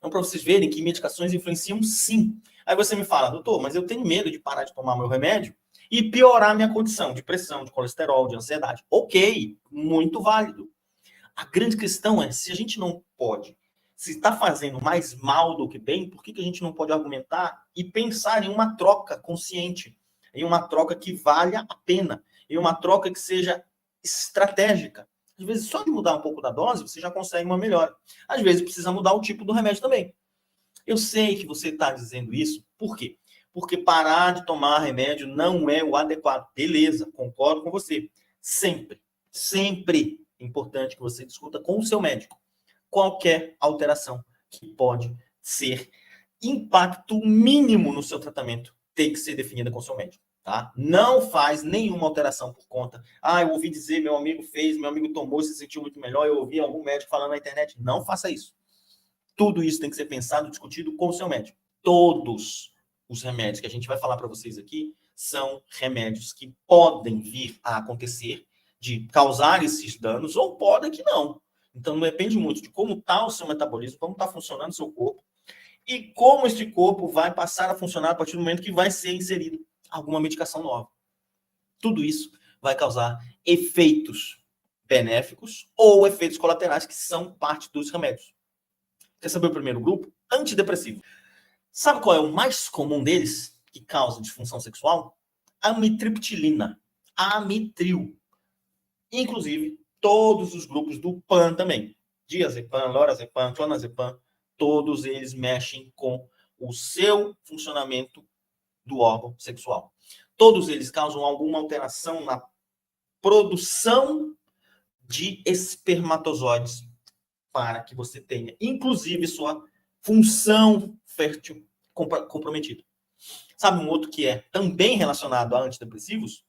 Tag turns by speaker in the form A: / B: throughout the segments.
A: Então, para vocês verem que medicações influenciam sim. Aí você me fala, doutor, mas eu tenho medo de parar de tomar meu remédio e piorar minha condição de pressão, de colesterol, de ansiedade. Ok, muito válido. A grande questão é, se a gente não pode, se está fazendo mais mal do que bem, por que a gente não pode argumentar e pensar em uma troca consciente, em uma troca que valha a pena, em uma troca que seja estratégica? Às vezes, só de mudar um pouco da dose, você já consegue uma melhora. Às vezes, precisa mudar o tipo do remédio também. Eu sei que você está dizendo isso, por quê? Porque parar de tomar remédio não é o adequado. Beleza, concordo com você. Sempre, sempre é importante que você discuta com o seu médico qualquer alteração que pode ser impacto mínimo no seu tratamento tem que ser definida com o seu médico. Tá? Não faz nenhuma alteração por conta. Ah, eu ouvi dizer, meu amigo fez, meu amigo tomou, se sentiu muito melhor, eu ouvi algum médico falando na internet. Não faça isso. Tudo isso tem que ser pensado, discutido com o seu médico. Todos os remédios que a gente vai falar para vocês aqui são remédios que podem vir a acontecer, de causar esses danos, ou podem que não. Então, depende muito de como está o seu metabolismo, como está funcionando o seu corpo, e como este corpo vai passar a funcionar a partir do momento que vai ser inserido alguma medicação nova. Tudo isso vai causar efeitos benéficos ou efeitos colaterais que são parte dos remédios. Quer saber o primeiro grupo? Antidepressivo. Sabe qual é o mais comum deles que causa disfunção sexual? Amitriptilina. Amitril. Inclusive, todos os grupos do PAN também. Diazepam, lorazepam, clonazepam, todos eles mexem com o seu funcionamento do órgão sexual. Todos eles causam alguma alteração na produção de espermatozoides para que você tenha, inclusive, sua função fértil comprometida. Sabe um outro que é também relacionado a antidepressivos?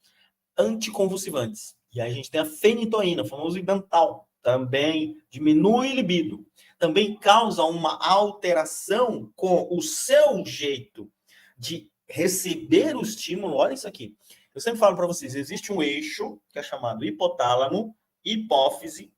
A: Anticonvulsivantes. E aí a gente tem a fenitoína, o famoso Ibantal. Também diminui libido. Também causa uma alteração com o seu jeito de receber o estímulo. Olha isso aqui. Eu sempre falo para vocês, existe um eixo que é chamado hipotálamo, hipófise,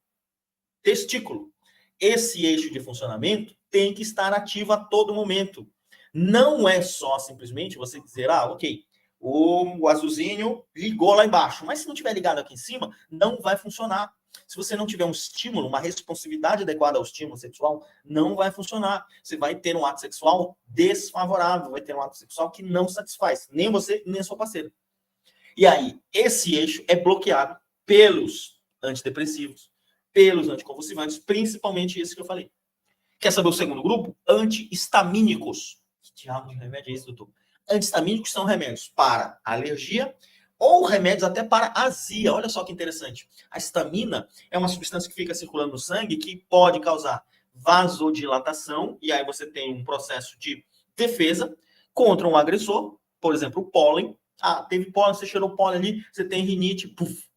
A: testículo. Esse eixo de funcionamento tem que estar ativo a todo momento. Não é só simplesmente você dizer, ok, o azulzinho ligou lá embaixo, mas se não tiver ligado aqui em cima, não vai funcionar. Se você não tiver um estímulo, uma responsividade adequada ao estímulo sexual, não vai funcionar. Você vai ter um ato sexual desfavorável, vai ter um ato sexual que não satisfaz nem você, nem a sua parceira. E aí, esse eixo é bloqueado pelos antidepressivos, pelos anticonvulsivantes, principalmente esse que eu falei. Quer saber o segundo grupo? Antihistamínicos. Que diabo de remédio é esse, doutor? Antihistamínicos são remédios para alergia ou remédios até para azia. Olha só que interessante. A histamina é uma substância que fica circulando no sangue que pode causar vasodilatação, e aí você tem um processo de defesa contra um agressor, por exemplo, o pólen. Ah, teve pólen, você cheirou pólen ali, você tem rinite, puf.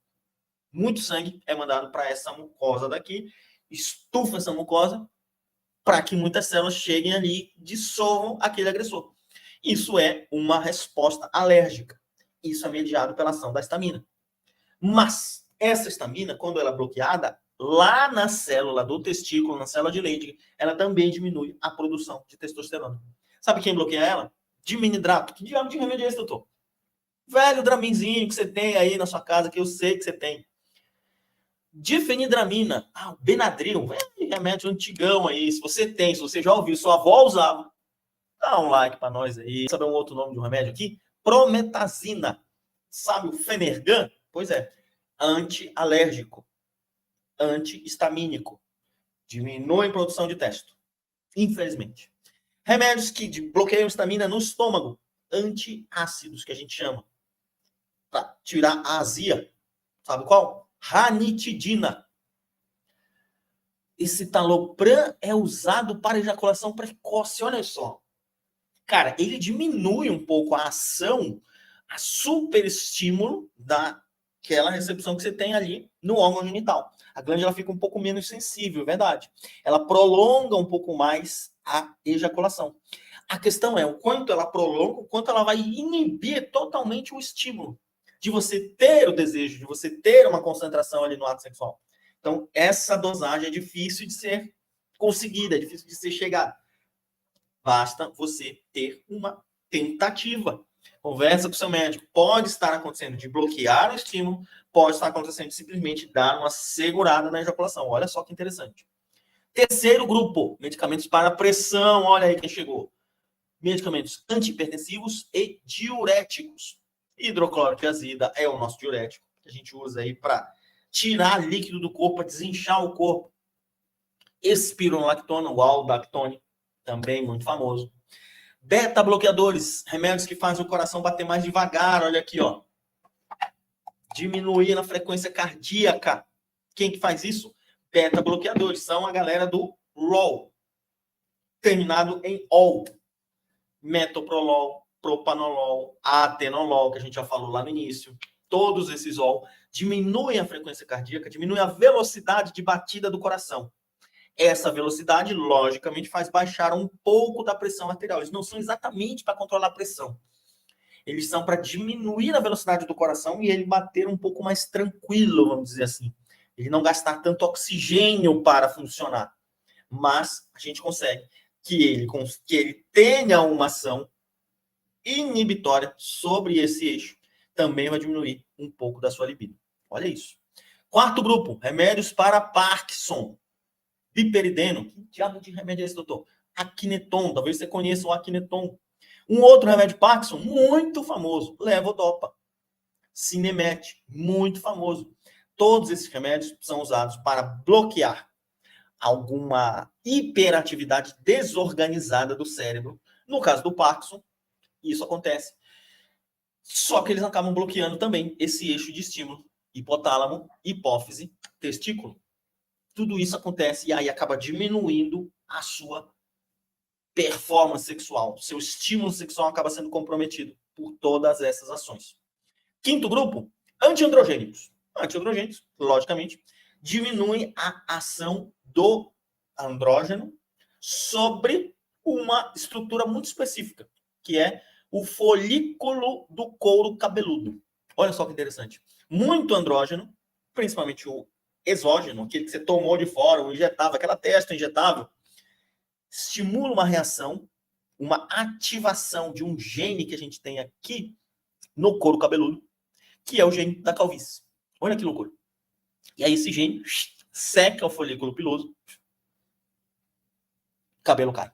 A: Muito sangue é mandado para essa mucosa daqui, estufa essa mucosa para que muitas células cheguem ali e dissolvam aquele agressor. Isso é uma resposta alérgica. Isso é mediado pela ação da histamina. Mas essa histamina, quando ela é bloqueada, lá na célula do testículo, na célula de Leydig, ela também diminui a produção de testosterona. Sabe quem bloqueia ela? Diminuidrato. Que diabo de remédio é esse, doutor? Velho Draminzinho que você tem aí na sua casa, que eu sei que você tem. Difenidramina, o Benadryl, remédio antigão aí, se você tem, se você já ouviu, sua avó usava, dá um like para nós aí. Sabe um outro nome de um remédio aqui? Prometazina. Sabe o Fenergan? Pois é, anti-alérgico, anti-histamínico, diminui a produção de testo, infelizmente. Remédios que bloqueiam histamina no estômago, antiácidos, que a gente chama, para tirar a azia. Sabe qual? Ranitidina. Esse talopram é usado para ejaculação precoce. Olha só. Cara, ele diminui um pouco a ação, a superestímulo daquela recepção que você tem ali no órgão genital. A glândula fica um pouco menos sensível, é verdade. Ela prolonga um pouco mais a ejaculação. A questão é o quanto ela prolonga, o quanto ela vai inibir totalmente o estímulo de você ter o desejo, de você ter uma concentração ali no ato sexual. Então, essa dosagem é difícil de ser conseguida, é difícil de ser chegada. Basta você ter uma tentativa. Conversa com o seu médico. Pode estar acontecendo de bloquear o estímulo, pode estar acontecendo de simplesmente dar uma segurada na ejaculação. Olha só que interessante. Terceiro grupo, medicamentos para pressão. Olha aí quem chegou. Medicamentos antihipertensivos e diuréticos. Hidrocloro de azida é o nosso diurético, que a gente usa aí para tirar líquido do corpo, para desinchar o corpo. Espironolactona, o aldactone, também muito famoso. Beta-bloqueadores, remédios que fazem o coração bater mais devagar. Olha aqui, ó. Diminuir a frequência cardíaca. Quem que faz isso? Beta-bloqueadores. São a galera do ROL, terminado em OL. Metoprolol, propanolol, atenolol, que a gente já falou lá no início. Todos esses OL diminuem a frequência cardíaca, diminuem a velocidade de batida do coração. Essa velocidade, logicamente, faz baixar um pouco da pressão arterial. Eles não são exatamente para controlar a pressão. Eles são para diminuir a velocidade do coração e ele bater um pouco mais tranquilo, vamos dizer assim. Ele não gastar tanto oxigênio para funcionar. Mas a gente consegue que ele tenha uma ação inibitória sobre esse eixo. Também vai diminuir um pouco da sua libido. Olha isso. Quarto grupo, remédios para Parkinson. Piperideno. Que diabo de remédio é esse, doutor? Aquineton. Talvez você conheça o Aquineton. Um outro remédio Parkinson muito famoso, levodopa. Sinemet, muito famoso. Todos esses remédios são usados para bloquear alguma hiperatividade desorganizada do cérebro. No caso do Parkinson, isso acontece. Só que eles acabam bloqueando também esse eixo de estímulo. Hipotálamo, hipófise, testículo. Tudo isso acontece e aí acaba diminuindo a sua performance sexual. Seu estímulo sexual acaba sendo comprometido por todas essas ações. Quinto grupo, antiandrogênicos. Antiandrogênicos, logicamente, diminuem a ação do andrógeno sobre uma estrutura muito específica, que é o folículo do couro cabeludo. Olha só que interessante. Muito andrógeno, principalmente o exógeno, aquele que você tomou de fora, o injetável, aquela testa injetável, estimula uma reação, uma ativação de um gene que a gente tem aqui no couro cabeludo, que é o gene da calvície. Olha que loucura. E aí esse gene seca o folículo piloso, cabelo cai.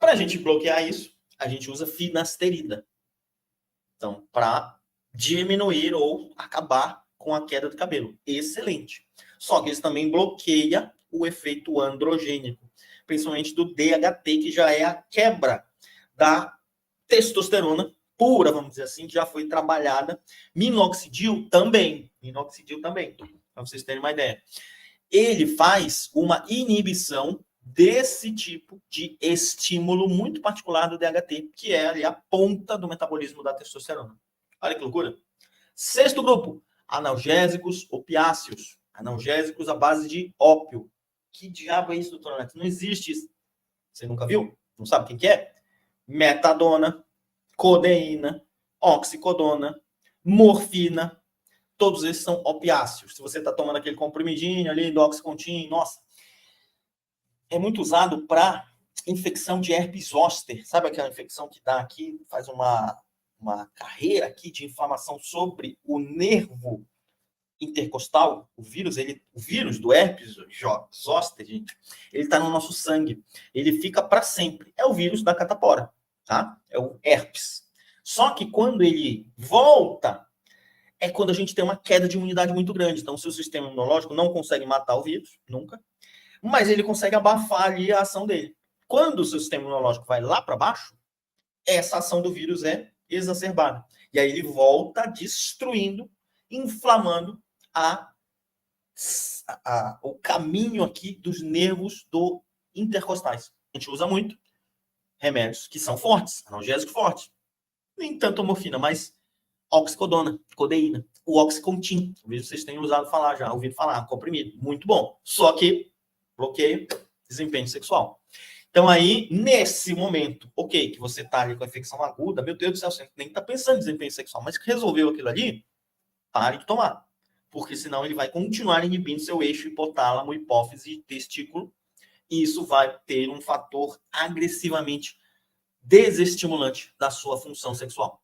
A: Para a gente bloquear isso, a gente usa finasterida. Então, para diminuir ou acabar com a queda do cabelo. Excelente. Só que isso também bloqueia o efeito androgênico, principalmente do DHT, que já é a quebra da testosterona pura, vamos dizer assim, que já foi trabalhada. Minoxidil também, para vocês terem uma ideia. Ele faz uma inibição desse tipo de estímulo muito particular do DHT, que é ali a ponta do metabolismo da testosterona. Olha que loucura. Sexto grupo, analgésicos opiáceos. Analgésicos à base de ópio. Que diabo é isso, doutor Neto? Não existe isso. Você nunca viu? Não sabe quem que é? Metadona, codeína, oxicodona, morfina. Todos esses são opiáceos. Se você está tomando aquele comprimidinho ali do Oxycontin, nossa, é muito usado para infecção de herpes zoster. Sabe aquela infecção que dá aqui, faz uma carreira aqui de inflamação sobre o nervo intercostal? O vírus do herpes zoster, gente, ele está no nosso sangue. Ele fica para sempre. É o vírus da catapora, tá? É o herpes. Só que quando ele volta, é quando a gente tem uma queda de imunidade muito grande. Então, o seu sistema imunológico não consegue matar o vírus, nunca, mas ele consegue abafar ali a ação dele. Quando o seu sistema imunológico vai lá para baixo, essa ação do vírus é exacerbada. E aí ele volta destruindo, inflamando o caminho aqui dos nervos intercostais. A gente usa muito remédios que são fortes, analgésicos fortes. Nem tanto morfina, mas oxicodona, codeína, o Oxycontin. Talvez vocês tenham ouvido falar, comprimido. Muito bom. Só que bloqueio desempenho sexual. Então aí, nesse momento, ok, que você tá ali com a infecção aguda, meu Deus do céu, você nem tá pensando em desempenho sexual, mas que resolveu aquilo ali, pare de tomar. Porque senão ele vai continuar inibindo seu eixo hipotálamo, hipófise, testículo isso vai ter um fator agressivamente desestimulante da sua função sexual.